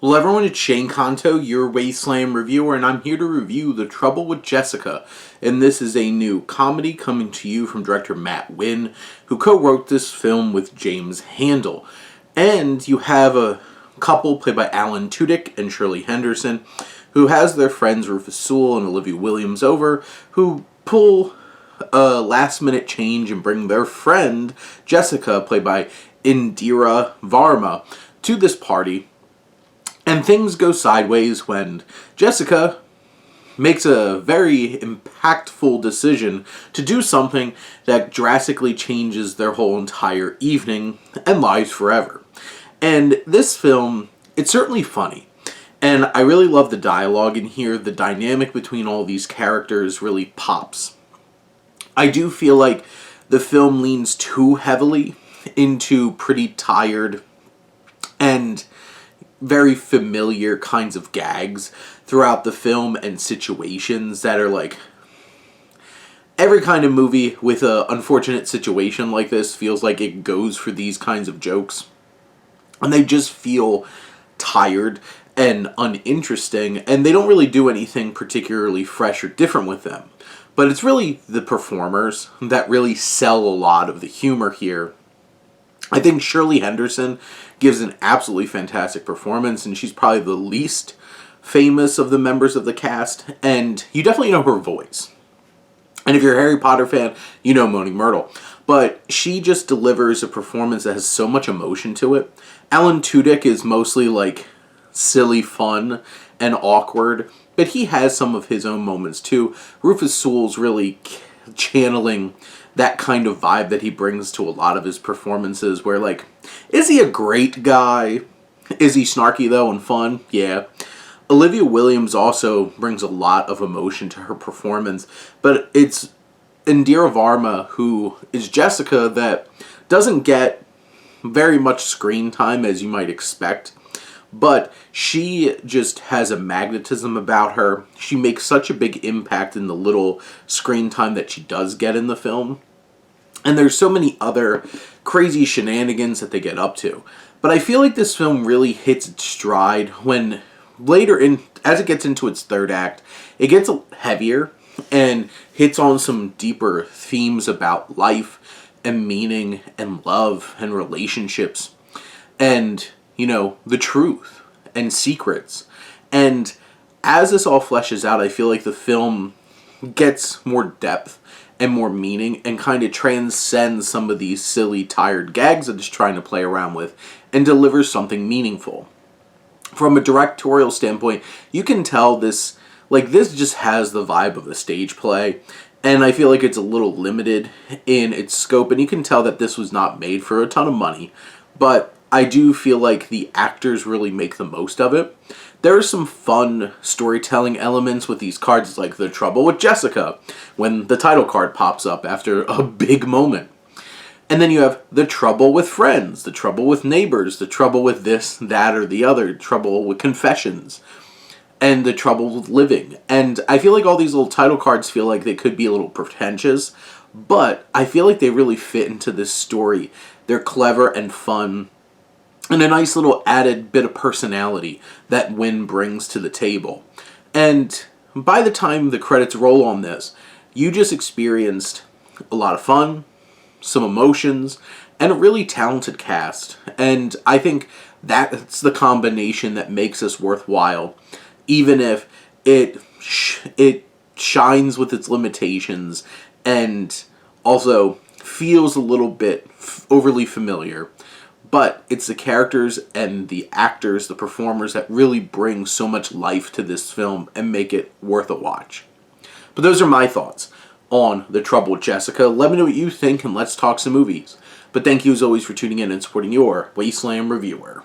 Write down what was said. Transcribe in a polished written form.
Hello everyone, it's Shane Kanto, your Wasteland reviewer, and I'm here to review The Trouble with Jessica. And this is a new comedy coming to you from director Matt Winn, who co-wrote this film with James Handel. And you have a couple played by Alan Tudyk and Shirley Henderson, who has their friends Rufus Sewell and Olivia Williams over, who pull a last-minute change and bring their friend, Jessica, played by Indira Varma, to this party. And things go sideways when Jessica makes a very impactful decision to do something that drastically changes their whole entire evening and lives forever. And this film, it's certainly funny. And I really love the dialogue in here. The dynamic between all these characters really pops. I do feel like the film leans too heavily into pretty tired and very familiar kinds of gags throughout the film and situations that are like every kind of movie with an unfortunate situation like this feels like it goes for these kinds of jokes, and they just feel tired and uninteresting, and they don't really do anything particularly fresh or different with them. But it's really the performers that really sell a lot of the humor here. I think Shirley Henderson gives an absolutely fantastic performance, and she's probably the least famous of the members of the cast, and you definitely know her voice. And if you're a Harry Potter fan, you know Moaning Myrtle. But she just delivers a performance that has so much emotion to it. Alan Tudyk is mostly like silly fun and awkward, but he has some of his own moments too. Rufus Sewell's really channeling that kind of vibe that he brings to a lot of his performances, where like, is he a great guy? Is he snarky though and fun? Yeah. Olivia Williams also brings a lot of emotion to her performance, but it's Indira Varma, who is Jessica, that doesn't get very much screen time as you might expect, but she just has a magnetism about her. She makes such a big impact in the little screen time that she does get in the film. And there's so many other crazy shenanigans that they get up to. But I feel like this film really hits its stride when later in, as it gets into its third act, it gets heavier and hits on some deeper themes about life and meaning and love and relationships and, you know, the truth and secrets. And as this all fleshes out, I feel like the film gets more depth and more meaning and kind of transcends some of these silly, tired gags that it's trying to play around with and delivers something meaningful. From a directorial standpoint, you can tell this just has the vibe of a stage play, and I feel like it's a little limited in its scope, and you can tell that this was not made for a ton of money, but I do feel like the actors really make the most of it. There are some fun storytelling elements with these cards, like The Trouble with Jessica, when the title card pops up after a big moment. And then you have The Trouble with Friends, The Trouble with Neighbors, The Trouble with this, that, or the other, Trouble with Confessions, and The Trouble with Living. And I feel like all these little title cards feel like they could be a little pretentious, but I feel like they really fit into this story. They're clever and fun, and a nice little added bit of personality that Winn brings to the table. And by the time the credits roll on this, you just experienced a lot of fun, some emotions, and a really talented cast. And I think that's the combination that makes this worthwhile, even if it shines with its limitations and also feels a little bit overly familiar. But it's the characters and the actors, the performers, that really bring so much life to this film and make it worth a watch. But those are my thoughts on The Trouble with Jessica. Let me know what you think, and let's talk some movies. But thank you as always for tuning in and supporting your Wasteland reviewer.